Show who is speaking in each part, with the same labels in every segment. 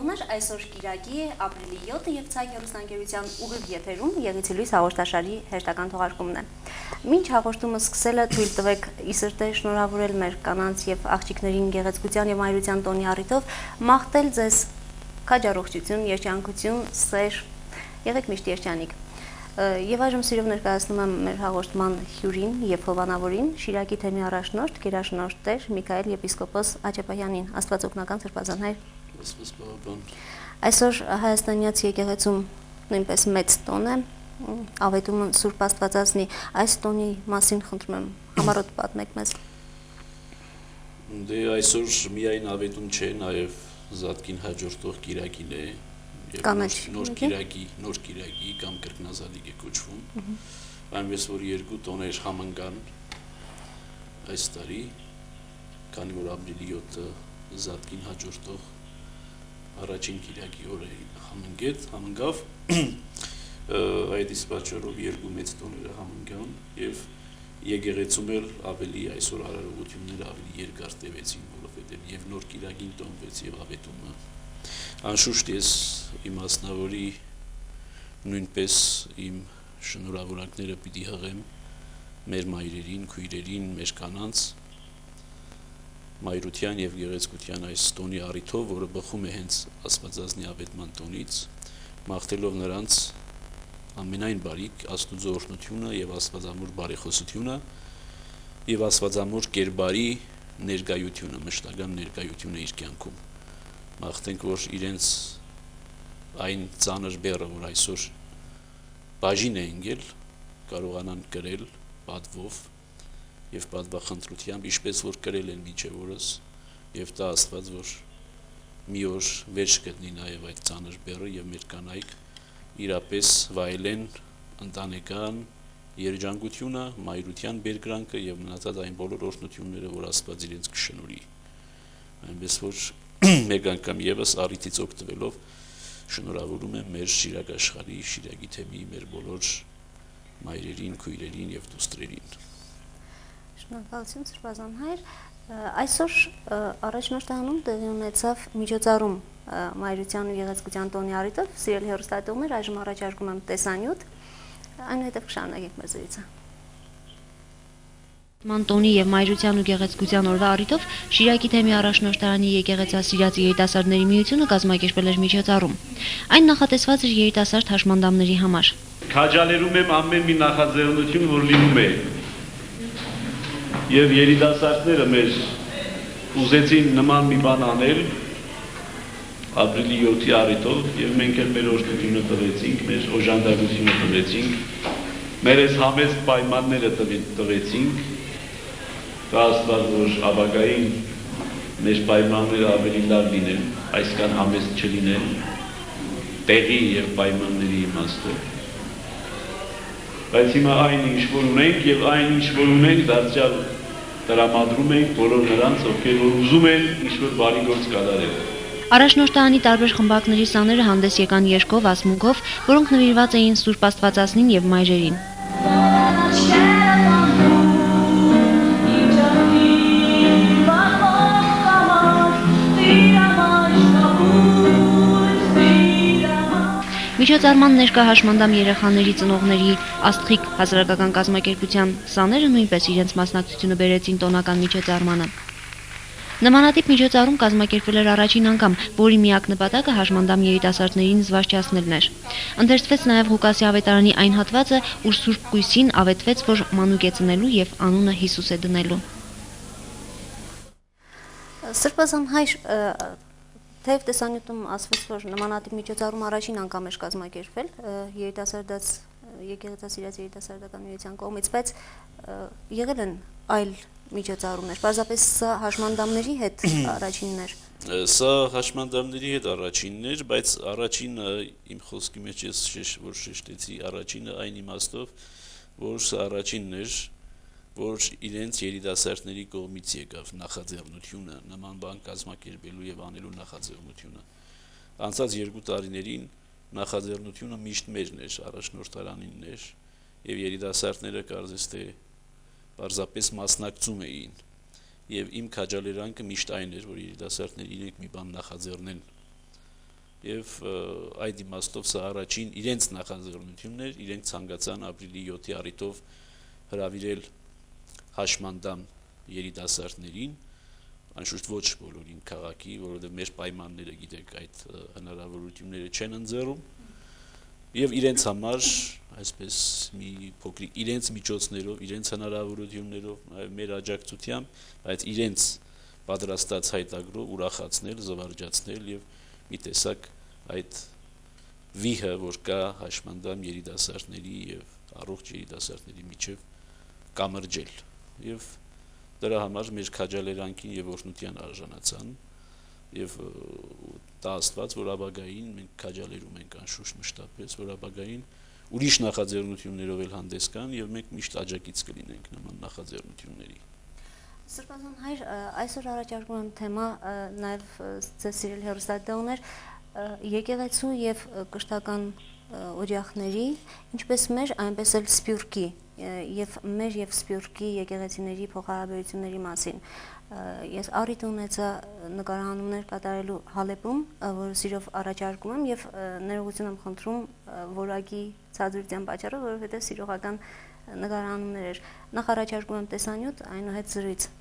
Speaker 1: դիտողներ, այսօր Կիրակի է, ապրիլի 7-ը և ցայք հեռուստաընկերության ուղիղ եթերում Եղեցի լույս հաղորդաշարի հերթական թողարկումն է։ Մինչ հաղորդումը սկսելը թույլ տվեք ի սրտե շնորհավորել մեր կանանց և աղջիկներին գեղեցկության և մայրության տոնի առիթով, մաղթել ձեզ քաջ առողջություն, երջանկություն, սեր, եղեք միշտ երջանիկ։ Եվ այժմ սիրով ներկայացնում եմ մեր հաղորդման հյուրին և հովանավորին, Շիրակի թեմի առաջնորդ, գերաշնորհ Տեր Միքայել եպիսկոպոս Աչապահյանին, Աստվածօգնական Սրբազան հայր։ Այսօր հայաստանյաց եկեղեցում նույնպես մեծ տոն է, ավետումը Սուրբ Աստվածածնի, այս տոնի մասին խնդրում եմ համառոտ պատմեք մեզ։
Speaker 2: Դե այսօր միայն ավետում չէ, նաև Զատկին հաջորդող Կիրակին է, նոր Կիրակի կամ կրկնազատիկ է կոչվում, այնպես որ երկու տոներ համընկան այս տարի, քանի որ ապրիլի 7-ը Զատկին հաջորդող առաջին Կիրակի օրը համընկավ, այդ իսկ պատճառով երկու մեծ տոները համընկան և եկեղեցում էլ ավելի այսօր արարողությունները ավելի երկար տևեցին, որովհետև և նոր Կիրակին տոնվեց և ավետումը։ Անշուշտ ես իմ մասնավորի նույնպես իմ շնորհավորանքները պիտի հղեմ մեր մայրերին, քույրերին, մեր կանանց մայրության և գեղեցկության այս տոնի առիթով, որը բխում է հենց Աստվածածնի ավետման տոնից, մաղթելով նրանց ամենայն բարիք, Աստուծո օրհնությունը և աստվածամոր բարեխոսությունը և աստվածամոր կերպարի ներկայությունը, մշտական ներկայությունը իր կյանքում։ Մաղթենք, որ իրենց այն ծանր բեռը, որ այսօր բաժին է ընկել, կարողանան կրել պատվով և պատվախնդրությամբ, ինչպես որ կրել են մինչև օրս, և տա Աստված, որ մի օր վերջ գտնի նաև այդ ծանր բեռը և մեր կանայք իրապես վայելեն ընտանեկան երջանկությունը, մայրության բերկրանքը և մնացած այն բոլոր օրհնությունները, որ Աստված իրենց կշնորհի։ Այնպես որ մեկ անգամ ևս առիթից օգտվելով շնորհավորում եմ մեր Շիրակ աշխարհի, Շիրակի թեմի մեր բոլոր մայրերին, քույրերին և դուստրերին։
Speaker 1: Շնորհակալություն Սրբազան հայր։ Այսօր առաջնորդանում տեղի ունեցավ միջոցառում մայրության ու գեղեցկության տոնի առիթով, սիրելի հեռուստադիտողներ, այժմ առաջարկում եմ տեսանյութ, այնուհետև կշարունակենք մեր զրույցը։ Տոնի և մայրության ու գեղեցկության օրվա առիթով Շիրակի թեմի առաջնորդարանի եկեղեցասիրած երիտասարդների միությունը կազմակերպել էր միջոցառում։ Այն նախատեսված էր երիտասարդ հաշմանդամների համար։
Speaker 3: Քաջալերում եմ ամեն մի նախաձեռնություն, որ լինում է, եւ երիտասարդները մեր ուզեցին նման մի բան անել ապրիլի 7-ի առիթով, եւ մենք էլ մեր օրհնությունը տվեցինք, մեր օժանդակությունը տվեցինք, մեր այս համեստ պայմանները տվեցինք, կա Աստված, որ ապագային մեր պայմանները ավելի լավ լինեն, այսքան համեստ չլինեն, տեղի եւ պայմանների իմաստով։ Բայց հիմա այն ինչ որ ունենք եւ այն ինչ որ ունենք դարձյալ տրամադրում ենք բոլոր նրանց, ովքեր որ ուզում են ինչ որ բարի գործ կատարել։
Speaker 1: Առաջնորդարանի տարբեր խմբակների սաները հանդես եկան երգով, ասմունքով, որոնք նվիրված էին Սուրբ Աստվածածնին եւ մայրերին։ Միջոցառման ներկա հաշմանդամ երեխաների ծնողների Աստղիկ հասարակական կազմակերպության սաները նույնպես իրենց մասնակցությունը բերեցին տոնական միջոցառմանը։ Նմանատիպ միջոցառում կազմակերպվել էր առաջին անգամ, որի միակ նպատակը հաշմանդամ երիտասարդներին զվարճացնելն էր։ Ընթերցվեց նաև Ղուկասի ավետարանի այն հատվածը, ուր Սուրբ Կույսին ավետվեց, որ մանուկ է ծնելու եւ անունը Հիսուս է դնելու։ Սրբազան հայր, թեև տեսանյութում ասվեց, որ նմանատիպ միջոցառում առաջին անգամ էր կազմակերպվել եկեղեցասիրած երիտասարդական միության կողմից, բայց եղել են այլ միջոցառումներ, պարզապես սա հաշմանդամների հետ առաջինն էր։
Speaker 2: Սա հաշմանդամների հետ առաջինն էր, բայց առաջինը իմ խոսքի մեջ ես որ շեշտեցի առաջինը այն իմաստով, որ սա առաջինն էր, որ իրենց երիտասարդների կողմից եկավ նախաձեռնությունը, նման բան կազմակերպելու եւ անելու նախաձեռնությունը։ Անցած 2 տարիներին նախաձեռնությունը միշտ մերն էր, առաջնորդարանինն էր, եւ երիտասարդները կարծես թե պարզապես մասնակցում էին։ Եվ իմ քաջալերանքը միշտ այն էր, որ երիտասարդները իրենք մի բան նախաձեռնեն եւ այդ իմաստով սա առաջին իրենց նախաձեռնությունն էր, իրենք ցանկացան ապրիլի 7-ի առիթով հրավիրել հաշմանդամ երիտասարդներին, անշուշտ ոչ բոլորին քաղաքի, որովհետեւ մեր պայմանները գիտեք այդ հնարավորությունները չեն ընձեռում եւ իրենց համար այսպես մի փոքրիկ իրենց միջոցներով, իրենց հնարավորություններով, մեր աջակցությամբ, բայց իրենց պատրաստած հայտագրով ուրախացնել, զվարճացնել եւ մի տեսակ այդ վիհը, որ կա հաշմանդամ երիտասարդների եւ առողջ երիտասարդների միջև կամրջել եւ դրա համար մեր քաջալերանքին եւ օրհնության արժանացան եւ դա Աստված, որ ապագային մենք քաջալերում ենք անշուշտ մշտապես, որ ապագային ուրիշ նախաձեռնություններով էլ հանդես գան եւ մենք միշտ աջակից կլինենք նման նախաձեռնությունների։
Speaker 1: Սրբազան հայր, այսօր առաջարկում եմ թեմա նաև ձեզ սիրելի հեռուստադիտողներ եկեղեցու եւ կրթական օրիախների, ինչպես մեր, այնպես էլ Սփյուռքի եւ մեր եւ Սփյուռքի եկեղեցիների փոխհարաբերությունների մասին։ Ես առիթ ունեցա նկարահանումներ կատարելու Հալեպում, որը սիրով առաջարկում եմ եւ ներողություն եմ խնդրում որակի ցածրության պատճառով, որովհետեւ սիրողական նկարահանումներ էր։ Նախ առաջարկում եմ տեսանյութ, այնուհետ զրույց։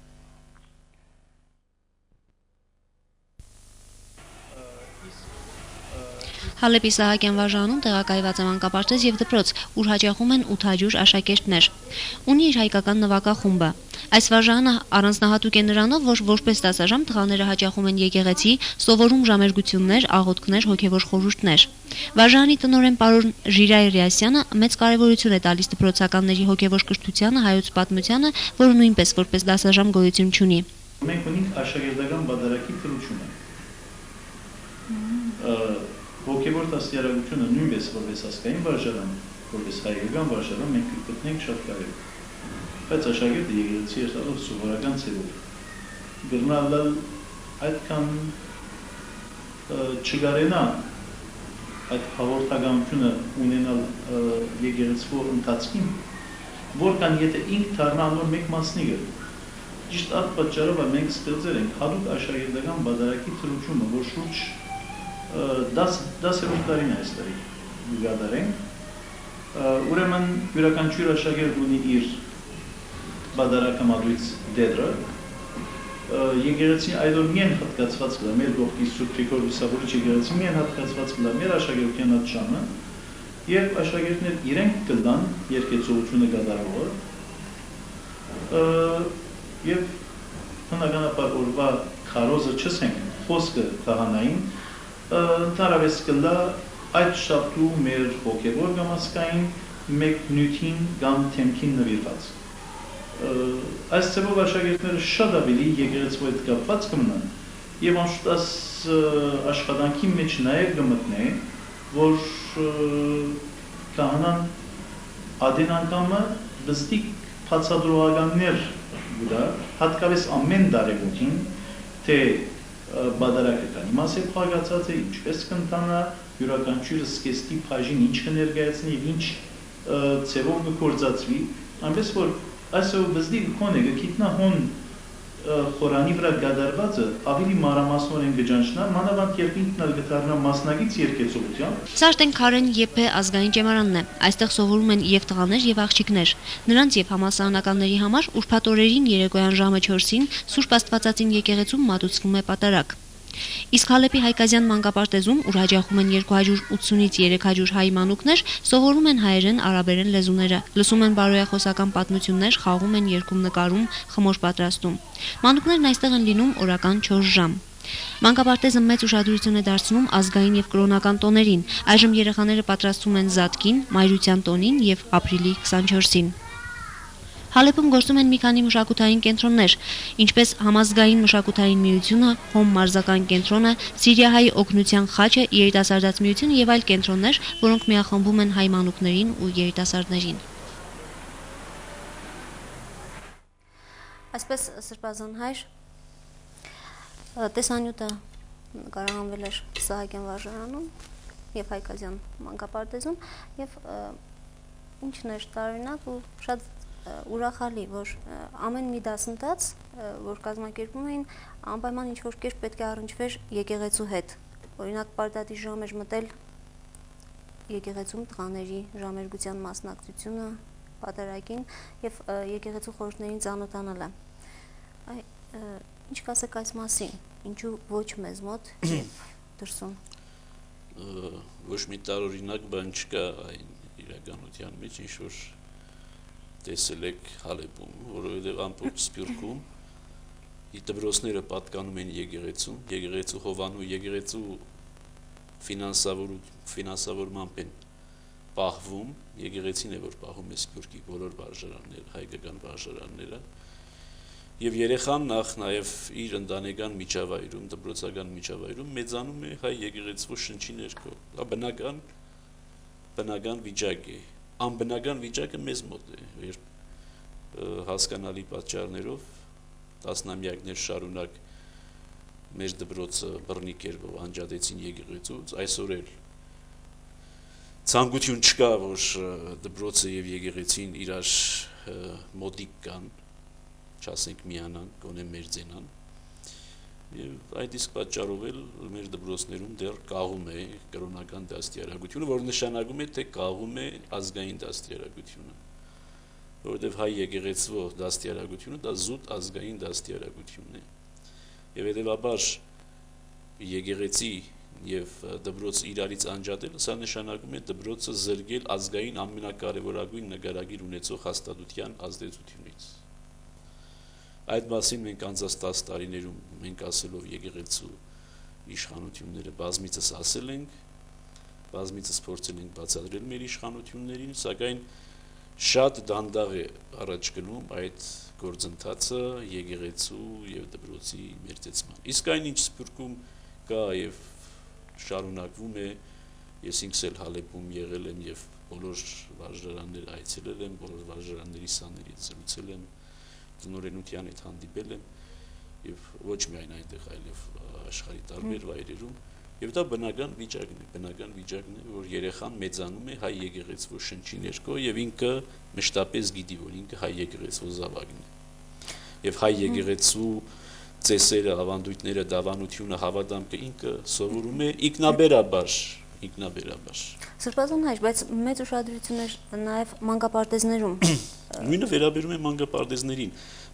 Speaker 1: Հալեպի Սահակյան վարժանում տեղակայված է մանկապարտեզ եւ դպրոց, ուր հաճախում են 800 աշակերտներ։ Ունի իր հայկական նվագախումբը։ Այս վարժանը առանձնահատուկ է նրանով, որ որպես դասաժամ տղաները հաճախում են եկեղեցի, սովորում ժամերգություններ, աղոթքներ, հոգևոր խորհուրդներ։ Վարժանի տնօրեն պարոն Ժիրայր Ռիասյանը մեծ կարևորություն է տալիս դպրոցականների հոգևոր կրթությանը, հայոց պատմությանը, որը նույնպես որպես դասաժամ գոյություն չունի։
Speaker 4: Մենք ունենք աշակերտական բادرակի թրությունը։ Հոգևոր դաստիարակությունը նույնպես որպես ազգային վարժարան, որպես հայկական վարժարան մենք գտնենք շատ կարևոր։ Բայց աշակերտը եկեղեցի երթալով սովորական ձևով գրնալալ այդքան չգարենա այդ հաղորդականությունը ունենալ եկեղեցվո ընթացքին, որքան եթե ինք դառնա անոր մեկ մասնիկը։ Ճիշտ այդ պատճառով մենք ստեղծել ենք հատուկ աշակերտական բادرակի թրությունը, որ շուրջ 10-րդ տարին է այստեղի գադարենք, ուրեմն յուրաքանչյուր աշակերտ ունի իր բادرակը մատույց դեդրը, եկեղեցին այդ օր միայն հատկացված կլա, մեր գողքի Սուրբ Գրիգոր Լուսավորիչ եկեղեցին միայն հատկացված կլա մեր աշակերտության այդ ժամը, եւ աշակերտներ իրենք կլան երկեցողությունը կատարողը, եւ բնականաբար օրվա քարոզը չսենք խոսքը քահանային ընդհանրապես կլա այդ շաբթու մեր հոգևոր գամասկային մեկ նյութին կամ թեմքին նվիրված։ Այս ծևով աշակերտները շատ ավելի եկեղեցու հետ կապված կմնան եւ անշուշտ աշխատանքի մեջ նաեւ կմտնե, որ քահանան adin անգամը բստիկ բացադրողականներ գուտա, հատկապես ամեն տարեգույն, թե բادرակը կանի մասը փակացած է, ինչպես կընթանա, յուրաքանչյուրը սկեստի բաժին ինչ կներկայացնի եւ ինչ ձևով կգործածվի, այնպես որ այսօր բզդի կոնը գիտնա հոն խորանի վրա գդարվածը ավելի մանրամասնորեն կճանչնա, մանավանդ երբ ինքն էլ կդառնա մասնագից երկեցողությամբ։
Speaker 1: Սաշտեն Քարեն ԵՓ ազգային ճեմարանն է։ Այստեղ սովորում են եւ տղաներ եւ աղջիկներ։ Նրանց եւ համալսարանականների համար ուրբաթ օրերին երեկոյան ժամը 4-ին Սուրբ Աստվածածին եկեղեցում մատուցվում է պատարակ։ Իսկ Հալեպի Հայկազյան մանկապարտեզում, ուր հաճախում են 280-ից 300 հայ մանուկներ, սովորում են հայերեն, արաբերեն լեզուները, լսում են բարոյախոսական պատմություններ, խաղում են, երգում, նկարում, խմոր պատրաստում։ Մանուկներն այստեղ են լինում օրական 4 ժամ։ Մանկապարտեզը մեծ ուշադրություն է դարձնում ազգային եւ կրոնական տոներին։ Այժմ երեխաները պատրաստվում են Զատկին, Մայրության տոնին եւ ապրիլի 24-ին։ Հալեպում գործում են մի քանի մշակութային կենտրոններ, ինչպես Համազգային մշակութային միությունը, Հոմ մարզական կենտրոնը, Սիրիահայ օգնության խաչը, Երիտասարդաց միությունը եւ այլ կենտրոններ, որոնք միախմբում են հայ մանուկներին ու երիտասարդներին։ Այսպես Սրբազան հայր տեսանյութը նկարահանվել էր Սահակյան վարժարանում եւ Հայկազյան մանկապարտեզում եւ ինչն էր տարօրինակ ու շատ ուրախալի, որ ամեն մի դասընթաց, որ կազմակերպում էին, անպայման ինչ-որ կերպ պետք է առնչվեր եկեղեցու հետ, օրինակ պարտադիր ժամ էր մտել եկեղեցում տղաների ժամերգության մասնակցությունը պատարագին եւ եկեղեցու խորհուրդներին ծանոթանալը։ Ինչ կասեք այս մասին, ինչու ոչ մեզ մոտ եւ դրսում։
Speaker 2: Ոչ մի տարօրինակ բան չկա այն իրականության մեջ, ինչ որ տեսել եք Հալեբում, որովհետև ամբողջ Սփյուռքում դպրոցները պատկանում են եկեղեցուն, եկեղեցու հովանու, եկեղեցու ֆինանսավորմամբ են պահվում, եկեղեցին է որ պահում է Սփյուռքի բոլոր վարժարանները, հայկական վարժարանները, եւ երեխան նաև իր ընտանեկան միջավայրում, դպրոցական միջավայրում մեծանում է հայ եկեղեցու շնչի ներքո։ Դա բնական վիճակ է, անբնական վիճակը մեզ մոտ է, երբ հասկանալի պատճառներով տասնամյակներ շարունակ մեր դպրոցը բռնի կերպով անջատեցին եկեղեցուց, այսօր էլ ցանկություն չկա, որ դպրոցը եւ եկեղեցին իրար մոտիկ կան, չասենք միանան, գոնե մերձենան, եւ այդ իսկ պատճառով էլ մեր դպրոցներում դեռ կաղում է կրոնական դաստիարակությունը, որը նշանակում է, թե կաղում է ազգային դաստիարակությունը, որովհետև հայ եկեղեցու դաստիարակությունը դա զուտ ազգային դաստիարակությունն է, եւ հետեւաբար եկեղեցի եւ դպրոց իրարից անջատելը սա նշանակում է դպրոցը զրկել ազգային ամենակարևորագույն նկարագիր ունեցող հաստատության ազդեցությունից։ Այդ մասին մենք անցած 10 տարիներում մենք ասելով եկեղեցու իշխանությունները բազմիցս ասել ենք, բազմիցս փորձել ենք բացատրել մեր իշխանություններին, սակայն շատ դանդաղ է առաջ գնում այդ գործընթացը եկեղեցու եւ դպրոցի մերձեցման։ Իսկ այնինչ Սփյուռքում կա եւ շարունակվում է, ես ինքս էլ Հալեբում եղել եմ եւ բոլոր վարժարաններ այցելել եմ, բոլոր վարժարանների սաներից զրուցել եմ, տնօրենության հետ հանդիպել եմ եւ ոչ միայն այնտեղ, այլև աշխարհի տարբեր վայրերում, եւ դա բնական վիճակն է, որ երեխան մեծանում է հայ եկեղեցու շնչի ներքո եւ ինքը մշտապես գիտի, որ ինքը հայ եկեղեցու զավակն է։ Եվ հայ եկեղեցու ծեսերը, ավանդույթները, դավանությունը, հավատամքը ինքը սովորում է ինքնաբերաբար։
Speaker 1: Սրբազան հայր, բայց մեծ ուշադրություն էր նաև մանկապարտեզներում։
Speaker 2: Նույնը վերաբերում է մանկապարտեզներին։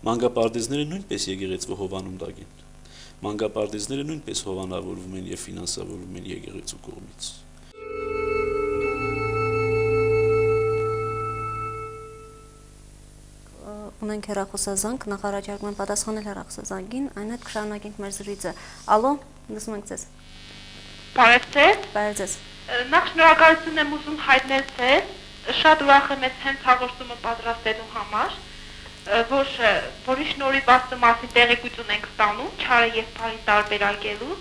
Speaker 2: Մանկապարտեզները նույնպես եկեղեցու հովանում տակ են։ Մանկապարտեզները նույնպես հովանավորվում են եւ ֆինանսավորվում են եկեղեցու կողմից։
Speaker 1: Ունենք հեռախոսազանգ, նախարարջարկում են պատասխանել հեռախոսազանգին, այն հետ կշարունակենք մեր զրույցը։ Ալո, լսում ենք ձեզ։
Speaker 5: Բարև ձեզ։
Speaker 1: Բարև ձեզ։
Speaker 5: Նախ շնորհակալություն եմ ուզում հայտնել ձեզ, շատ ուրախ եմ այս հենց հաղորդումը պատրաստելու համար, որի շնորհիվ Աստծո մասին տեղեկություն ենք ստանում, չարը եւ բարի տարբերակելու։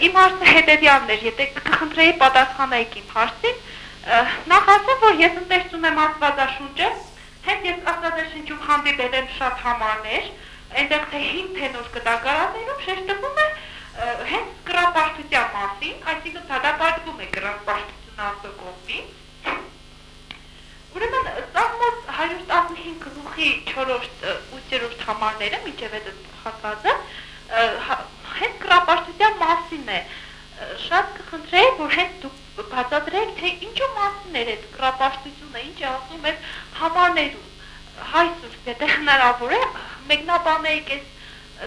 Speaker 5: Իմ հարցը հետեւյալն էր, եթե կխնդրեի պատասխանեք իմ հարցին, նախ ասեմ, որ ես ընթերցում եմ Աստվածաշունչը, հենց ես Աստվածաշնչում հանդիպել եմ շատ համարներ, այնտեղ թե 5 թե նոր կտակարաններում շեշտվում է հենց կռապաշտության մասին, այսինքն դատապարտվում է կռապաշտությունը Աստծո կողմից։ Ուրեմն Սաղմոս 115 գլուխի 4-րդ 8-րդ համարները, մինչև այդ հատվածը, հենց կռապաշտության մասին է։ Շատ կխնդրեի, որ հենց դուք բացատրեք, թե ինչու մասին էր այդ կռապաշտությունը, ինչ է ասում այդ համարներում։ Հայ Սուրբ, եթե հնարավոր է, մեկնաբանեիք այս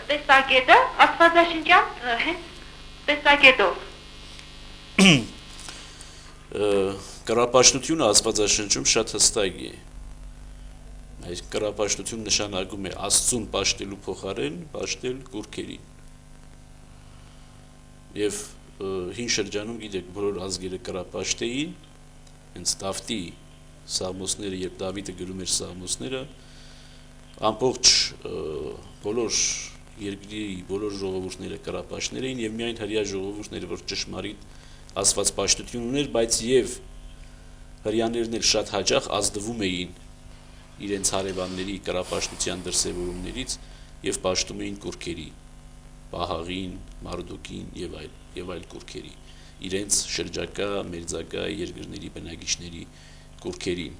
Speaker 5: տեսակետը Աստվածաշնչյան հենց տեսակետով։
Speaker 2: Կռապաշտությունը Աստվածաշնչում շատ հստակ է։ Այս կռապաշտություն նշանակում է Աստծուն պաշտելու փոխարեն պաշտել կուռքերին։ Եվ հին շրջանում գիտեք բոլոր ազգերը կռապաշտեին, հենց Դավթի Սաղմոսները, երբ Դավիթը գրում էր Սաղմոսները, ամբողջ բոլոր երկրի բոլոր ժողովուրդները կռապաշտներ էին եւ միայն հրեա ժողովուրդները, որ ճշմարիտ աստվածպաշտություն ուներ, բայց եւ հրեաներն էլ շատ հաճախ ազդվում էին իրենց հարևանների կռապաշտության դրսևորումներից եւ պաշտում էին կուռքերի, Պահաղին, Մարդոկին եւ այլ կուռքերի, իրենց շրջակա մերձակա երկրների բնակիչների կուռքերին։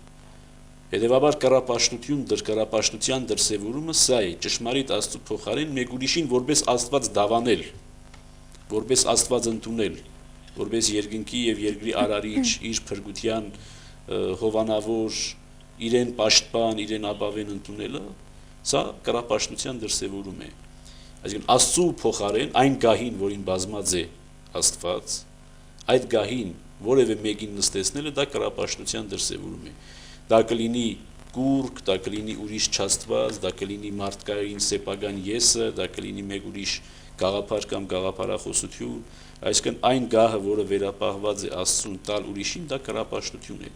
Speaker 2: Հետևաբար կռապաշտության դրսևորումը սա է, ճշմարիտ Աստծո փոխարեն մեկ ուրիշին որպես Աստված դավանել, որպես Աստված ընդունել, որպես երկնքի եւ երկրի արարիչ, իր փրկության հովանավոր, իրեն պաշտպան, իրեն ապավեն ընդունելը, սա կռապաշտության դրսևորում է։ Այսինքն Աստծու փոխարեն այն գահին, որին բազմած է Աստված, այդ գահին որևէ մեկին նստեցնելը դա կռապաշտության դրսևորում է։ Դա կլինի կուրկ, դա կլինի ուրիշ չաստված, դա կլինի մարդկային սեփական եսը, դա կլինի մեկ ուրիշ գաղափար կամ գաղափարախոսություն, այսինքն այն գահը, որը վերապահված է Աստծուն տալ ուրիշին, դա կռապաշտություն է։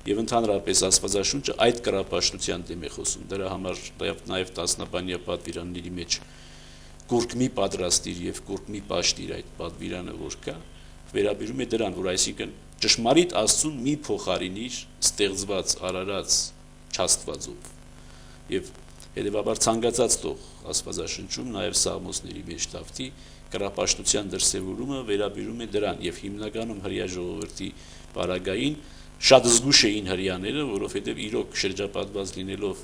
Speaker 2: Եվ ընդհանրապես Աստվածաշունչը այդ կռապաշտության դեմ է խոսում։ Դրա համար նաև տասնապանյա պատվիրանների մեջ կուրկ մի պատրաստիր եւ կուրկ մի պաշտիր այդ պատվիրանը որ կա, վերաբերում է դրան, որ այսինքն ճշմարիտ Աստծուն մի փոխարինիր ստեղծված, արարած չաստվածով։ Եվ հետևաբար ցանկացած տող Աստվածաշնչում նաև Սաղմոսների մեջ տավտի կռապաշտության դրսևորումը վերաբերում է դրան եւ հիմնականում հրյա ժողովրդի բարագային շատ զգուշ էին հрьяաները, որովհետև իրոք շրջապատված լինելով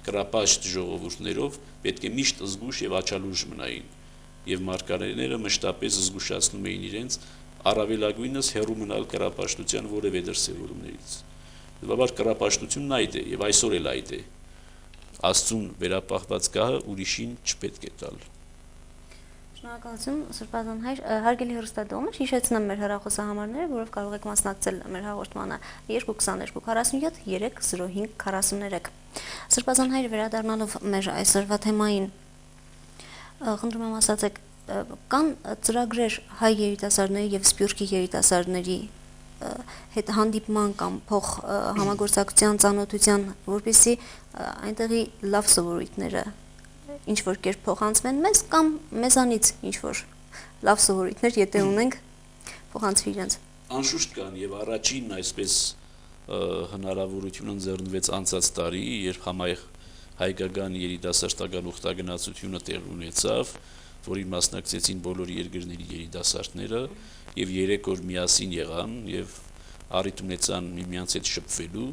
Speaker 2: կռապաշտ ժողովուրդներով պետք է միշտ զգուշ եւ աչալուժ մնային եւ մարգարեները մշտապես զգուշացնում էին իրենց առավելագույնս հեռու մնալ կռապաշտության որևէ դրսևորումներից։ Դեպաբար կռապաշտությունն այդ է եւ այսօր էլ այդ է։ Աստծուն վերապահված գահը ուրիշին չպետք է տալ։
Speaker 1: Շնորհակալություն Սրբազան հայր, հարգելի հեռուստադիտողներ, հիշեցնեմ մեր հեռախոսահամարները, որով կարող եք մասնակցել մեր հաղորդմանը 222 47 305 43։ Սրբազան հայր, վերադառնալով մեր այսօրվա թեմային, խնդրում եմ ասացեք, կան ծրագրեր հայ երիտասարդների եւ սփյուռքի երիտասարդների հետ հանդիպման կամ փոխ համագործակցության ծանոթության, որպեսզի այնտեղի լավ սովորույթները ինչ որ կերպ փոխանցվեն մեզ կամ մեզանից ինչ որ լավ սովորույթներ եթե ունենք փոխանցվի իրենց։
Speaker 2: Անշուշտ կան եւ առաջին այսպես հնարավորություն ընձեռնվեց անցած տարի, երբ համայնք հայկական երիտասարդական ուխտագնացությունը տեղ ունեցավ, որին մասնակցեցին բոլոր երկրների երիտասարդները եւ 3 օր միասին եղան եւ առիթ ունեցան միմյանց հետ շփվելու։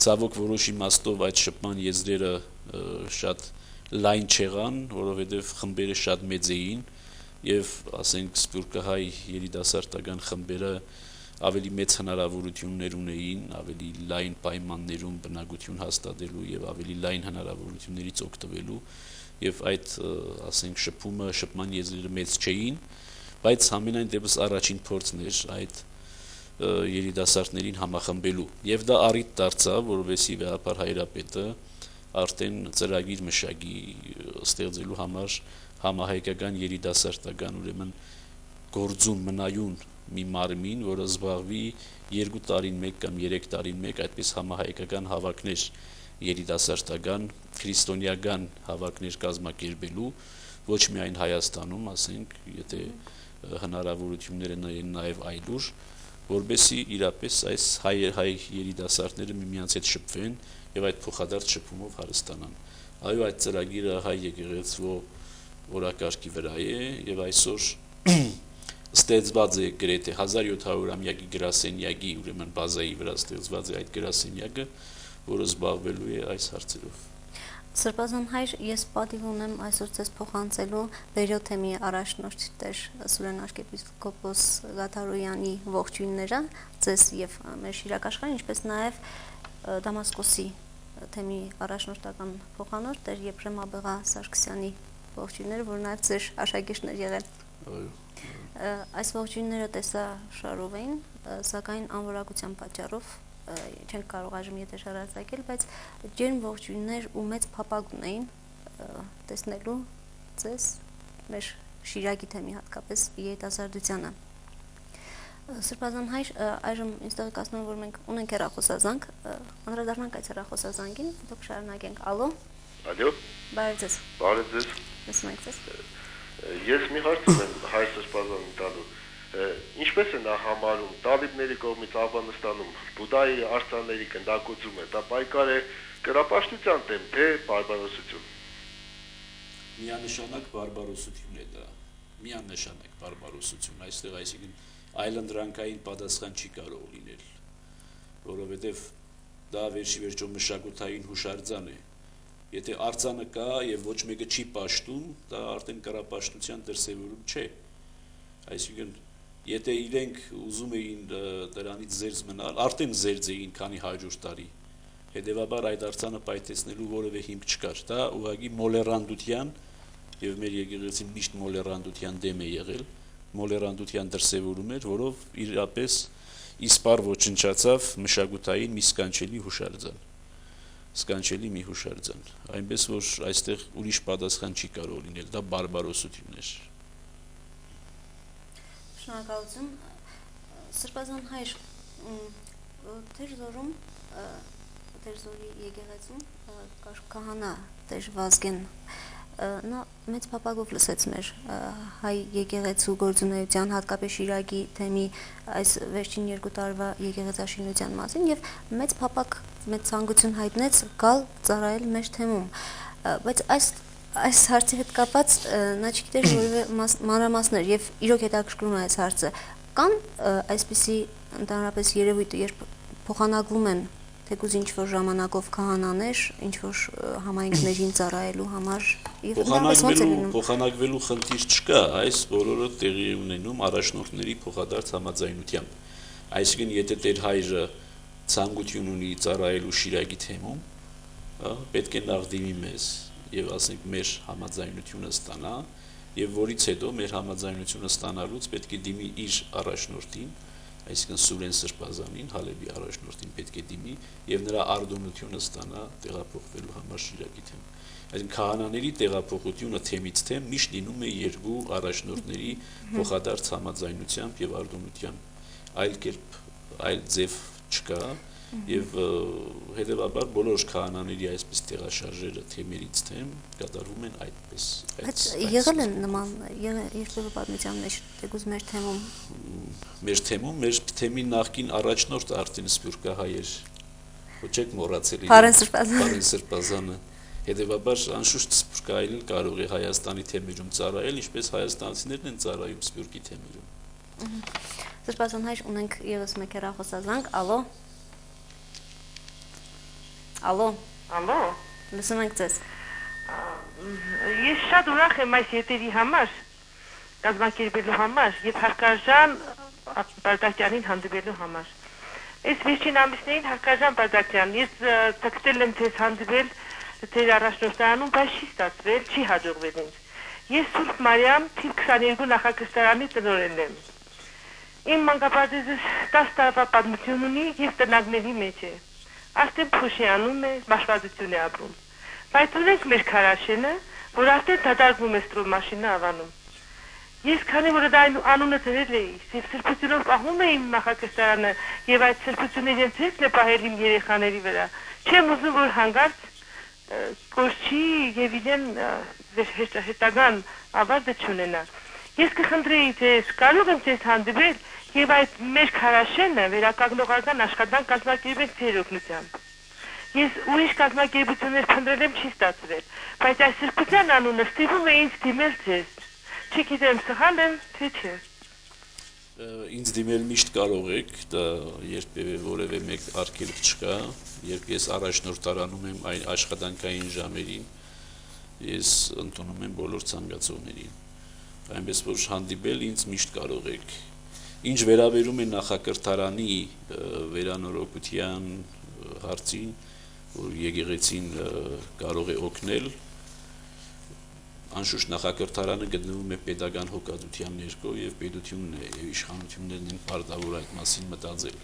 Speaker 2: Ցավոք որոշ իմաստով այդ շփման եզրերը շատ լայն չեղան, որովհետեւ խմբերը շատ մեծ էին եւ ասենք սփյուռքահայ երիտասարդական խմբերը ավելի մեծ հնարավորություններ ունեին, ավելի լայն պայմաններում բնակություն հաստատելու եւ ավելի լայն հնարավորություններից օգտվելու եւ այդ ասենք շփման եզրերը մեծ չէին, բայց համենայն դեպս առաջին փորձն էր այդ երիտասարդներին համախմբելու եւ դա առիթ դարձավ, որովհետեւ վեհապար հայրապետը արդեն ծրագիր մշակի ստեղծելու համար համահայկական երիտասարդական ուրեմն գործուն մնայուն մի մարմին, որը զբաղվի 2 տարին մեկ կամ 3 տարին մեկ այդպես համահայկական հավաքներ երիտասարդական, քրիստոնեական հավաքներ կազմակերպելու, ոչ միայն Հայաստանում, ասենք, եթե հնարավորությունները նաև այլուր, որբեսի իրապես այս հայ երիտասարդները միմյանց հետ շփվեն եւ այդ փոխադարձ շփումով հարստանան։ Այո, այդ ծրագիրը հայ եկեղեցու օրակարգի վրա է եւ այսօր ստեղծված է գրեթե 1700-ամյակի գրասենյակի ուրեմն բազայի վրա ստեղծված է այդ գրասենյակը, որը զբաղվելու է այս հարցերով։
Speaker 1: Սրբազան հայր, ես պատիվ ունեմ այսօր ձեզ փոխանցելու Բերյոթեմի առաջնորդ Տեր Սուրեն arczepiskopos Գաթարոյանի ողջույնները ձեզ եւ մեր շիրակաշխարհին, ինչպես նաեւ Դամասկոսի թեմի առաջնորդական փոխանորդ Տեր Եփրեմ Աբեղա Սարգսյանի ողջույնները, որ նաեւ ձեր աշակերտներ եղել։
Speaker 2: Այո։
Speaker 1: Այս ողջույնները տեսաշարով էին, սակայն անորակության պատճառով չենք կարող այժմ եթեր հեռարձակել, բայց ջերմ ողջույններ ու մեծ փափագ ունեին տեսնելու ձեզ մեր շիրակի թեմի հատկապես երիտասարդությանը։ Սրբազան հայր, այժմ ինձ տեղեկացնում եմ, որ մենք ունենք հեռախոսազանգ, անդրադառնանք այդ հեռախոսազանգին, հետո կշարունակենք։ Ալո։
Speaker 6: Ալո։
Speaker 1: Բարև ձեզ։
Speaker 6: Բարև ձեզ։
Speaker 1: Լսում եք ձեզ։
Speaker 6: Ես մի հարց ունեմ հայ Սրբազանի տալու։ Ինչպես է նա համարում տալիբների կողմից Աֆղանստանում Բուդայի արձանների գնդակոծումը, դա պայքար է կրապաշտության դեմ, թե բարբարոսություն։
Speaker 2: Միանշանակ բարբարոսություն է դա։ Միանշանակ բարբարոսություն, այստեղ այսինքն այլընտրանքային պատասխան չի կարող լինել, որովհետև դա վերջի վերջո մշակութային հուշարձան է։ Եթե արձանը կա եւ ոչ մեկը չի պաշտում, դա արդեն կրապաշտության դրսեւորում չէ։ Այսինքն եթե իրենք ուզում էին դրանից զերծ մնալ, արդեն զերծ էին քանի 100 տարի։ Հետևաբար այդ արձանը պայթեցնելու որևէ հիմք չկար։ Դա ուղղակի մոլերանդության եւ մեր եկեղեցին միշտ մոլերանդության դեմ է եղել, մոլերանդության դրսեւորում էր, որով իրապես իսպար ոչնչացավ մշակութային մի սկանչելի հուշարձան։ Սկանչելի մի հուշարձան, այնպես որ այստեղ ուրիշ պատասխան չի կարող լինել, դա բարբարոսություն էր։
Speaker 1: Շնորհակալություն, Սրբազան հայր, Տեր-Զորում, Տեր-Զորի եկեղեցում կար քահանա Տեր Վազգեն, նա մեծ փափագով լսեց մեր հայ եկեղեցու գործունեության, հատկապես Շիրակի թեմի այս վերջին 2 տարվա եկեղեցաշինության մասին եւ մեծ փափագ, մեծ ցանկություն հայտնեց գալ ծառայել մեր թեմում, բայց այս հարցի հետ կապած նա չգիտեր որևէ մանրամասներ եւ իրոք հետաքրքրում է այս հարցը, կան այսպիսի ընդհանրապես երևույթ, երբ փոխանակվում են թեկուզ ինչ-որ ժամանակով քահանաներ, ինչ-որ համայնքներին ծառայելու համար եւ
Speaker 2: փոխանակվելու խնդիր չկա, այս բոլորը տեղի ունենում առաջնորդների փոխադարձ համաձայնությամբ։ Այսինքն եթե Տեր հայրը ցանկություն ունի ծառայելու Շիրակի թեմում, պետք է նախ դիմի մեզ եւ ասենք մեր համաձայնությունը ստանա, եւ որից հետո մեր համաձայնությունը ստանալուց պետք է դիմի իր առաջնորդին, այսինքն Սուրեն Սրբազանին, Հալեբի առաջնորդին պետք է դիմի եւ նրա արդոնությունը ստանա տեղափոխվելու համար Շիրակի թեմ։ Այսինքն քահանաների տեղափոխությունը թեմից թեմ միշտ լինում է երկու առաջնորդների փոխադարձ համաձայնությամբ եւ արդոնությամբ։ Այլ ձև չկա եւ հետեւաբար բոլոր քահանաների այսպես տեղաշարժերը թեմերից թեմ կատարվում են այդպես։
Speaker 1: Եղել են նման երկու պատմության մեջ թեկուզ մեր թեմում։
Speaker 2: Մեր թեմի նախկին առաջնորդ արդեն սփյուռքահայ էր, ոչ եք մոռացել Պարեն Սրբազանը, հետևաբար անշուշտ սփյուռքահայն կարող է Հայաստանի թեմերում ծառայել, ինչպես հայաստանցիներն են ծառայում սփյուռքի թեմերում։
Speaker 1: Սրբազան հայր, ունենք եւս մեկ հեռախոսազանգ, ալո, լսում ենք ձեզ։
Speaker 5: Ես շատ ուրախ եմ այս եթերի համար, կազմակերպելու համար եւ հարկարժան Բարդակյանին հանդիպելու համար։ Այս վերջին ամիսներին հարկարժան Բարդակյան, ես ցկտել եմ ձեզ հանդիպել Տեր առաջնորդանում, բայց չի ստացվել, չի հաջողվել ինձ։ Ես Սուրբ Մարիամ թիվ 22 նախակրթարանի տնօրենն եմ։ Իմ մանկապարտեզը 10 տարվա պատմություն ունի եւ տնագների մեջ է։ Արդեն Փուշյանում է, մաշվածություն է ապրում։ Բայց ունենք մեր քարաշենը, որ արդեն դադարվում է ստրոմաշինը ավանում։ Ես քանի որ դա անունը դրել էի, սրբությունով պահում էի իմ նախակրթարանը եւ այդ սրբությունները ինձ է պահել իմ երեխաների վրա։ Չեմ ուզում որ հանգարց կորչի եւ իրեն հետագան ավարտը չունենա։ Ես կխնդրեի ձեզ, կարող եմ ձեզ հանդիպել եւ այդ մեր քարաշենը վերականգնողական աշխատանք կազմակերպենք ձեր օգնությամբ։ Ես ուրիշ կազմակերպություններ փնտրել եմ, չի ստացվել, բայց այս սրբության անունը ստիպում է ինձ դիմել ձեզ։ Չգիտեմ սխալ եմ, թե չէ։
Speaker 2: Ինձ դիմել միշտ կարող եք, դա երբևէ որևէ մեկ արգելք չկա, երբ ես առաջնորդարանում եմ այն աշխատանքային ժամերին, ես ընդունում եմ բոլոր ցանկացողներին։ Այնպես որ հանդիպել ինձ միշտ կարող եք։ Ինչ վերաբերում է նախակրթարանի վերանորոգության հարցին, որ եկեղեցին կարող է օգնել, անշուշտ նախակրթարանը գտնվում է պետական հոգատության ներքո եւ պետությունն է եւ իշխանություններն են պարտավոր այդ մասին մտածել,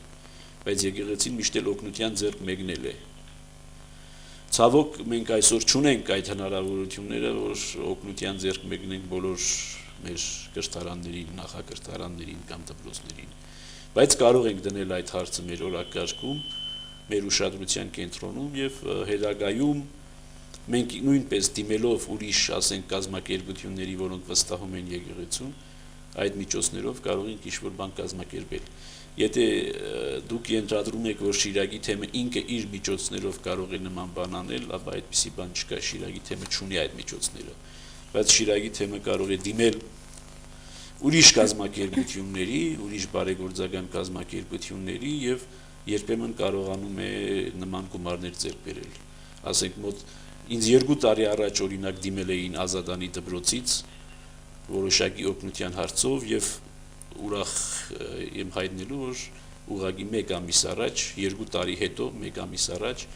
Speaker 2: բայց եկեղեցին միշտ էլ օգնության ձեռք մեկնել է։ Ցավոք մենք այսօր չունենք այդ հնարավորությունները, որ օգնության ձեռք մեկնենք բոլոր մեր կրթարաններին, նախակրթարաններին կամ դպրոցներին, բայց կարող ենք դնել այդ հարցը մեր օրակարգում, մեր ուշադրության կենտրոնում եւ հետագայում մենք նույնպես դիմելով ուրիշ, ասենք, կազմակերպությունների, որոնք վստահում են եկեղեցուն, այդ միջոցներով կարող ենք ինչ-որ բան կազմակերպել։ Եթե դուք ենթադրում եք, որ Շիրակի թեմը ինքը իր միջոցներով կարող է նման բան անել, ապա այդպիսի բան չկա, Շիրակի թեմը չունի այդ միջոցները, բայց Շիրակի թեմը կարող է դիմել ուրիշ կազմակերպությունների, ուրիշ բարեգործական կազմակերպությունների եւ երբեմն կարողանում է նման գումարներ ձեռք բերել։ Ասենք մոտ ինձ 2 տարի առաջ օրինակ դիմել էին Ազատանի դպրոցից որոշակի օգնության հարցով եւ ուրախ եմ հայտնելու, որ ուղղակի 1 ամիս առաջ, 2 տարի հետո 1 ամիս առաջ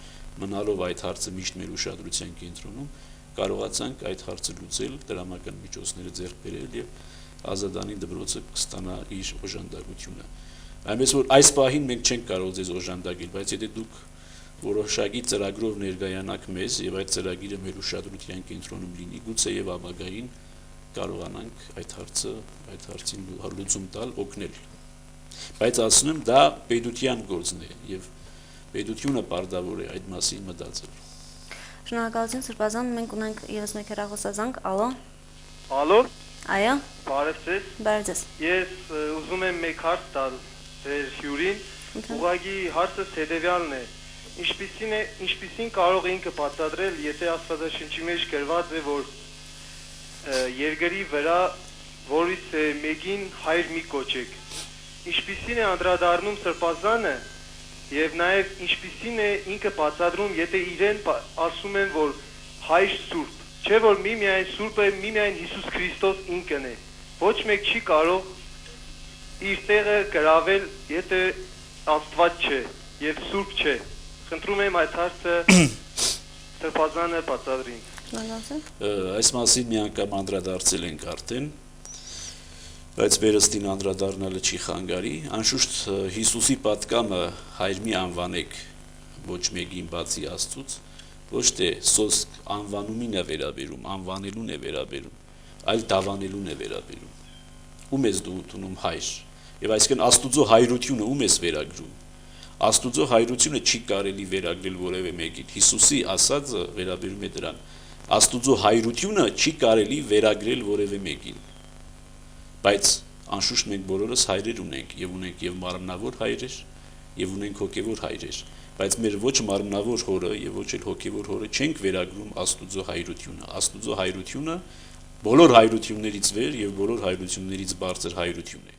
Speaker 2: մնալով այդ հարցը միշտ մեր ուշադրության կենտրոնում կարողացանք այդ հարցը լուծել, դրամական միջոցները ձեռք բերել եւ Ազատանի դպրոցը կստանա իր օժանդակությունը։ Այնպես որ այս պահին մենք չենք կարող ձեզ օժանդակել, բայց եթե դուք որոշակի ծրագրով ներկայանաք մեզ եւ այդ ծրագիրը մեր ուշադրության կենտրոնում լինի, գուցե եւ ապագային կարողանանք այդ հարցին լուծում տալ, օգնել։ Բայց ասում եմ, դա պետության գործն է եւ պետությունը պարտավոր է այդ մասին մտածել։
Speaker 1: Շնորհակալություն Սրբազան, մենք ունենք եւս մեկ հեռախոսազանգ, ալո։
Speaker 7: Ալո։
Speaker 1: Այո։
Speaker 7: Բարև ձեզ։
Speaker 1: Բարև ձեզ։
Speaker 7: Ես ուզում եմ մեկ հարց տալ ձեր հյուրին։ Ուղղակի հարցս հետևյալն է. Ինչպիսին կարող ինքը բացատրել, եթե Աստվածաշնչի մեջ գրված է, որ երկրի վրա որից մեկին հայր մի կոչեք։ Ինչպիսին է անդրադառնում Սրբազանը եւ նաեւ ինչպիսին է ինքը բացատրում, եթե իրեն ասում են, որ հայր Սուրբ, չէ՞ որ միայն Սուրբը միայն Հիսուս Քրիստոս ինքն է։ Ոչ մեկ չի կարող իր տեղը գրավել, եթե Աստված չէ եւ Սուրբ չէ։ Խնդրում եմ այդ հարցը Սրբազանը բացատրին։
Speaker 2: Այս մասին մի անգամ անդրադարձել ենք արդեն, բայց վերստին անդրադառնալը չի խանգարի։ Անշուշտ Հիսուսի պատկամը հայր մի անվանեք ոչ մեկին բացի Աստծուց, ոչ թե սոսկ անվանումին է վերաբերում, անվանելուն է վերաբերում, այլ դավանելուն է վերաբերում։ Ում ես դու ընդունում հայր։ Եվ այսինքն Աստուծո հայրությունը ում ես վերագրում։ Աստուծո հայրությունը չի կարելի վերագրել որևէ մեկին։ Հիսուսի ասածը վերաբերում է դրան։ Աստուծո հայրությունը չի կարելի վերագրել որևէ մեկին։ Բայց անշուշտ մենք բոլորս հայրեր ունենք եւ մարմնավոր հայրեր եւ ունենք հոգեվոր հայրեր, բայց մեր ոչ մարմնավոր հորը եւ ոչ էլ հոգեվոր հորը չենք վերագրում Աստուծո հայրությունը։ Աստուծո հայրությունը բոլոր հայրություններից վեր եւ բոլոր հայրություններից բարձր հայրություն է։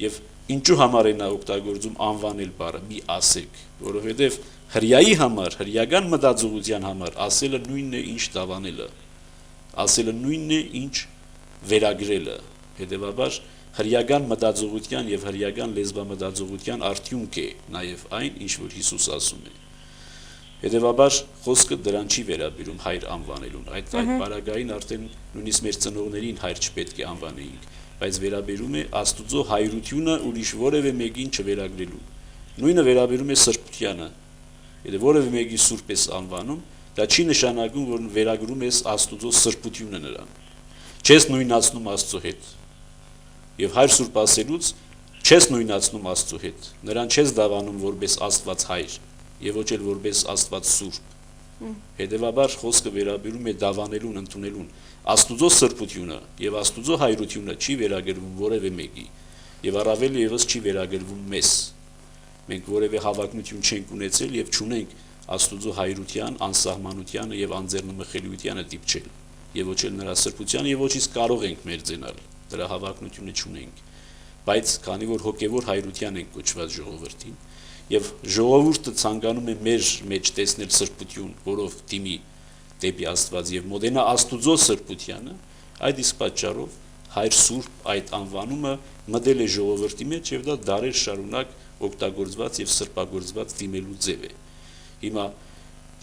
Speaker 2: Եվ ինչու համար է նա օգտագործում անվանել բառը՝ մի ասեք, որովհետեւ հրյայի համար, հրյական մտածողության համար ասելը նույնն է, ինչ դավանելը, ասելը նույնն է, ինչ վերագրելը, հետևաբար հրյական մտածողության եւ հրյական լեզվամտածողության արդյունք է նաեւ այն, ինչ որ Հիսուս ասում է։ Հետևաբար խոսքը դրան չի վերաբերում հայր անվանելուն, այդ բaragային արդեն նույնիսկ մեր ծնողներին հայր չպետք է անվանեինք, բայց վերաբերում է Աստուծո հայրությունը ուրիշ որևէ մեկին չվերագրելու։ Նույնը վերաբերում է սրբությանը։ Եթե որևէ մեկի սուրբ ես անվանում, դա չի նշանակում, որ վերագրում ես Աստուծո սրբությունը նրան։ Չես նույնացնում Աստծո հետ։ Եվ հայր սուրբ ասելուց չես նույնացնում Աստծո հետ։ Նրան չես դավանում որպես Աստված հայր, եւ ոչ էլ որպես Աստված սուրբ։ Հետևաբար խոսքը վերաբերում է դավանելուն, ընդունելուն։ Աստուծո սրբությունը եւ Աստուծո հայրությունը չի վերագրվում որևէ մեկի, եւ առավել եւս չի վերագրվում մեզ։ Մենք որևէ հավակնություն չենք ունեցել եւ չունենք Աստուծո հայրության, անսահմանությանը եւ անձեռնմխելիությանը դիպչել, եւ ոչ էլ նրա սրբության եւ ոչ իսկ կարող ենք մերձենալ, դրա հավակնությունը չունենք։ Բայց քանի որ հոգեվոր հայրության ենք կոչված ժողովրդին, եւ ժողովուրդը ցանկանում է մեր մեջ տեսնել սրբություն, որով դիմի դեպի Աստված եւ մոտենա Աստուծո սրբությանը, այդ իսկ պատճառով հայր սուրբ այդ անվանումը մտել է ժողովրդի մեջ եւ դա դարեր շարունակ օգտագործված եւ սրբագործված դիմելու ձև է։ Հիմա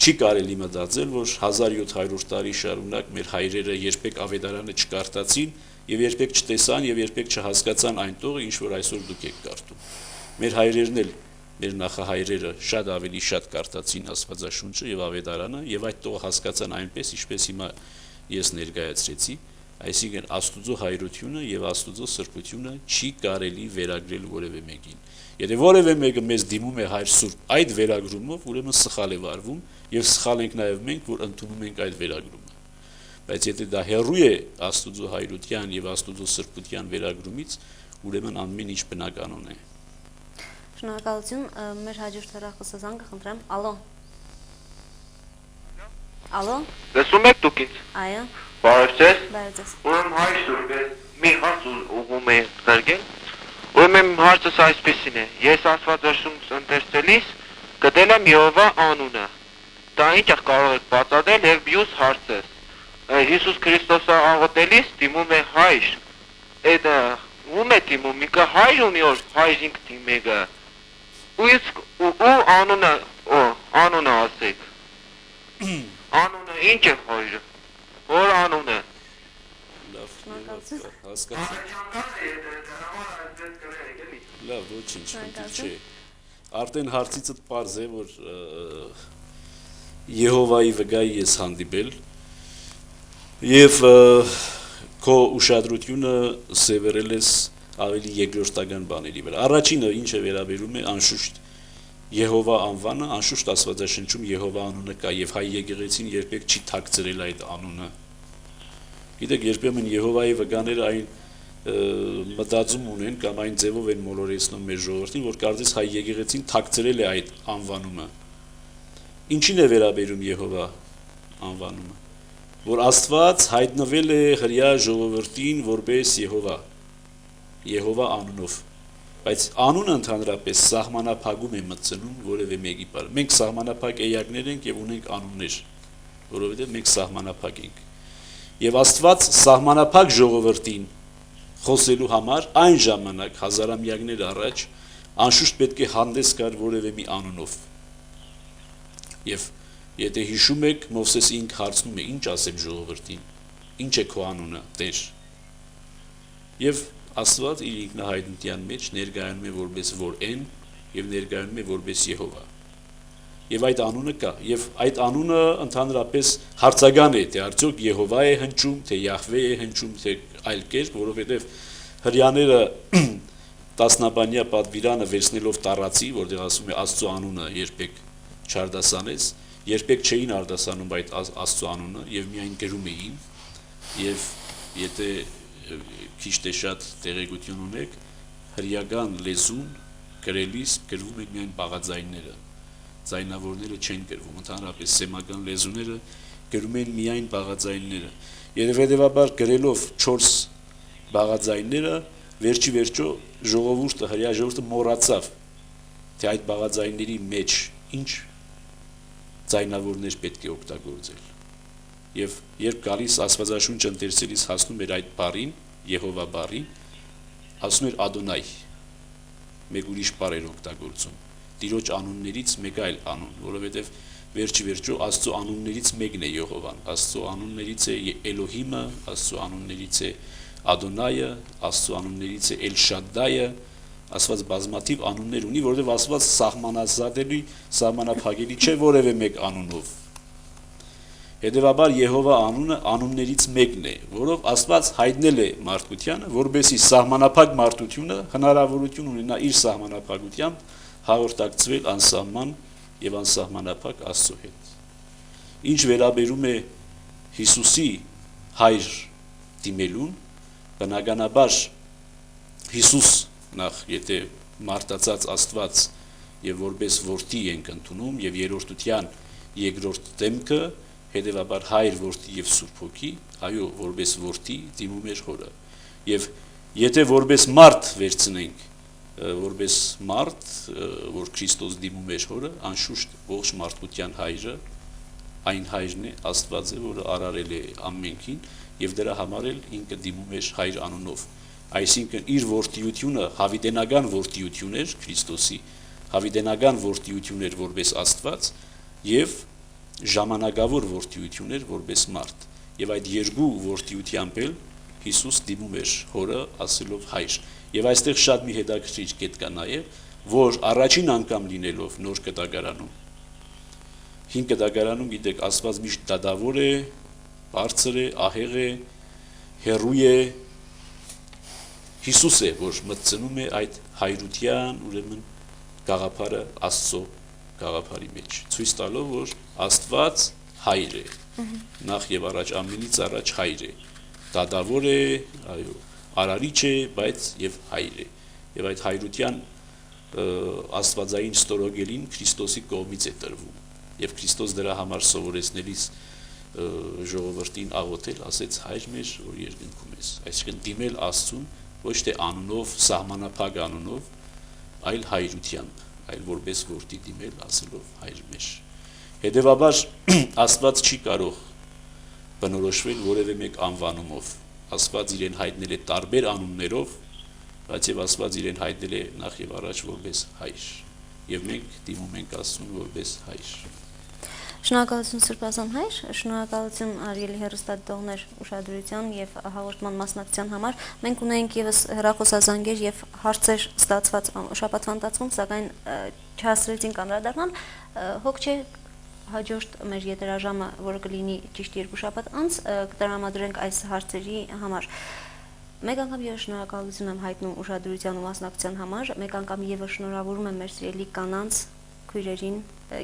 Speaker 2: չի կարելի մտածել, որ 1700 տարի շարունակ մեր հայրերը երբեք ավետարանը չկարդացին եւ երբեք չտեսան եւ երբեք չհասկացան այն տողը, ինչ որ այսօր դուք եք կարդում։ Մեր հայրերն էլ, մեր նախահայրերը շատ ավելի շատ կարդացին Աստվածաշունչը եւ ավետարանը եւ այդ տողը հասկացան այնպես, ինչպես հիմա ես ներկայացրեցի, այսինքն Աստուծո հայրությունը եւ Աստուծո սրբությունը չի կարելի վերագրել որևէ մեկին։ Եթե որևէ մեկը մեզ դիմում է հայր սուրբ այդ վերագրումով, ուրեմն սխալ է վարվում եւ սխալ ենք նաեւ մենք, որ ընդունում ենք այդ վերագրումը։ Բայց եթե դա հեռու է Աստուծո հայրության եւ Աստուծո սրբության վերագրումից, ուրեմն ամեն ինչ բնականon է։
Speaker 1: Շնորհակալություն, մեր հաջորդ հեռախոսազանգը խնդրեմ, ալո։ Ալո։
Speaker 8: Լսում եք դուք ինձ։
Speaker 1: Այո։
Speaker 8: Բարև ձեզ։
Speaker 1: Բարև ձեզ։
Speaker 8: Ուրեմն հայր սուրբ է, մի հարց ուղում է զարգել։ Ուրեմն հարցս այսպեսին է. ես Աստվածաշունչ ընթերցելիս գտել եմ Եհովա անունը։ Դա ինչ կարող եք բացատրել եւ մյուս հարցս։ Հիսուս Քրիստոսը աղոտելիս դիմում է հայր, այդ ում է դիմում, միկը հայր ունի որ հայրինք դիմեգը, ու անունը ասեք, անունը ինչ է հայրը, որ անունը,
Speaker 2: լավ, ոչինչ, չէ, արդեն հարցիցդ պարզ է, որ Եհովայի վգայի ես հանդիպել և քո ուշադրությունը սևեռել ես ավելի երկրորդական բաների վրա։ Առաջինը ինչ է վերաբերում է անշուշտ Եհովա անվանը, անշուշտ Աստվածաշնչում Եհովա անունը կա եւ հայ եկեղեցին երբեք չի թաքցրել այդ անունը։ Գիտեք, երբեմն Եհովայի վկաները այն մտածում ունեն կամ այն ձևով են մոլորեցնում մեր ժողովրդին, որ կարծես հայ եկեղեցին թաքցրել է այդ անվանումը։ Ինչին է վերաբերում Եհովա անվանումը, որ Աստված հայտնվել է հրյա ժողովրդին որպես Եհովա անունով, բայց անունը ընդհանրապես սահմանափակում է մտցնում որևէ մեկի բար։ Մենք սահմանափակ էակներ ենք եւ ունենք անուններ, որովհետեւ մենք սահմանափակ ենք։ Եվ Աստված սահմանափակ ժողովրդին խոսելու համար այն ժամանակ հազարամյակներ առաջ անշուշտ պետք է հանդես գար որևէ մի անունով։ Եվ եթե հիշում եք, Մովսես ինք հարցնում է, ինչ ասեմ ժողովրդին, ինչ է քո անունը, Տեր։ Եվ Աստված իր ինքնահայտնության մեջ ներկայանում է որպես որ են եւ ներկայանում է որպես Եհովա։ Եվ այդ անունը կա, եւ այդ անունը ընդհանրապես հարցական է, թե արդյոք Եհովա է հնչում, թե Յահվե է հնչում, թե այլ կերպ, որովհետեւ հрьяաները տասնաբանյա պատվիրանը վերցնելով տառացի, որտեղ ասում է Աստծո անունը երբեք չարդասանես, երբեք չէին արդասանում այդ Աստծո անունը եւ միայն գրում էին, եւ եթե քիչ թե շատ տեղեկություն ունեք, հրյական լեզուն գրելիս գրվում են միայն բաղաձայնները, ձայնավորները չեն գրվում, ընդհանրապես սեմական լեզուները գրում են միայն բաղաձայնները, եւ հետեւաբար գրելով 4 բաղաձայնները վերջի վերջո ժողովուրդը հրյա ժողովուրդը մոռացավ, թե այդ բաղաձայնների մեջ ինչ ձայնավորներ պետք է օգտագործել։ Եվ երբ գալիս Աստվածաշունչը ընթերցելիս հասնում էր այդ բառին, Եհովա բառին, ասում էր Ադոնայ, մեկ ուրիշ բառ էր օգտագործում, Տիրոջ անուններից մեկ այլ անուն, որովհետև վերջի վերջո Աստծո անուններից մեկն է Եհովան, Աստծո անուններից է Էլոհիմը, Աստծո անուններից է Ադոնայը, Աստծո անուններից է Էլշադայը, Աստված բազմաթիվ անուններ ունի, որովհետև Աստված սահմանազատելի, սահմանափակելի չէ որևէ մեկ անունով։ Հետևաբար Եհովա անունը անուններից մեկն է, որով Աստված հայտնել է մարդկությանը, որբեսի սահմանափակ մարդությունը հնարավորություն ունենա իր սահմանափակությամբ հաղորդակցվել անսահման եւ անսահմանափակ Աստծո հետ։ Ինչ վերաբերում է Հիսուսի հայր դիմելուն, բնականաբար Հիսուս նախ եթե մարտածած Աստված եւ որպես որդի ենք ընդունում եւ երրորդության երկրորդ դեմքը, հետեւաբար հայր, որդի եւ Սուրբ Հոգի, այո, որպես որդի դիմում էր հորը։ Եվ եթե որպես մարդ վերցնենք, որպես մարդ, որ Քրիստոս դիմում էր հորը, անշուշտ ողջ մարդկության հայրը, այն հայրն է, Աստված է, որը արարել է ամենքին եւ դրա համար էլ ինքը դիմում էր հայր անունով։ Այսինքն իր որդիությունը հավիտենական որդիություն էր Քրիստոսի, հավիտենական որդիություն էր որպես Աստված եւ ժամանակավոր որդիություն էր որպես մարդ։ Եվ այդ երկու որդիությամբ էլ Հիսուս դիմում էր հորը ասելով հայր։ Եվ այստեղ շատ մի հետաքրքիր կետ կա նաեւ, որ առաջին անգամ լինելով նոր կտակարանում, հին կտակարանում գիտեք Աստված միշտ դադավոր է, բարձր է, ահեղ է, հեռու է, Հիսուս է, որ մտցնում է այդ հայրության ուրեմն գաղափարը Աստծո գաղափարի մեջ, ցույց տալով, որ Աստված հայր է, նախ եւ առաջ ամենից առաջ հայր է, դադավոր է, այո, արարիչ է, բայց եւ հայր է, եւ այդ հայրության աստվածային ստորոգելին Քրիստոսի կողմից է տրվում, եւ Քրիստոս դրա համար սովորեցնելիս ժողովրդին աղոթել, ասեց հայր մեր, որ երկնքում ես, այսինքն դիմել Աստծուն ոչ թե անունով, սահմանափակ անունով, այլ հայրությամբ, այլ որպես որդի դիմել ասելով հայր մեր։ Հետևաբար Աստված չի կարող բնորոշվել որևէ մեկ անվանումով։ Աստված իրեն հայտնել է տարբեր անուններով, բայց եւ Աստված իրեն հայտնել է նախ եւ առաջ որպես հայր։ Եվ մենք դիմում ենք Աստծուն որպես հայր։
Speaker 1: Շնորհակալություն Սրբազան հայր, շնորհակալություն Արիելի հեռուստադիտողներ ուշադրության եւ հաղորդման մասնակցության համար։ Մենք ունենք եւս հեռախոսազանգեր եւ հարցեր ստացված շաբաթվա ընթացքում, սակայն չհասցրեցինք անդրադառնալ։ Հոգ չէ հաջորդ մեր եթերաժամը, որը կլինի ճիշտ 2 շաբաթ անց, կտրամադրենք այս հարցերի համար։ Մեկ անգամ եւս շնորհակալություն եմ հայտնում ուշադրության ու մասնակցության համար։ Մեկ անգամ եւս շնորհավորում եմ մեր սիրելի կանանց, քույրերին,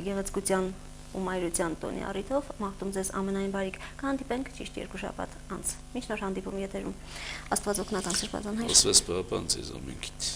Speaker 1: գեղեցկության ու մայրության տոնի առիթով, մաղթում ձեզ ամենայն բարիք, կհանդիպենք ճիշտ 2 շաբաթ անց։ Մինչ նոր հանդիպում եթերում, Աստված օգնական Սրբազան հայր։
Speaker 2: Աստված պահապան ձեզ ամենքիդ։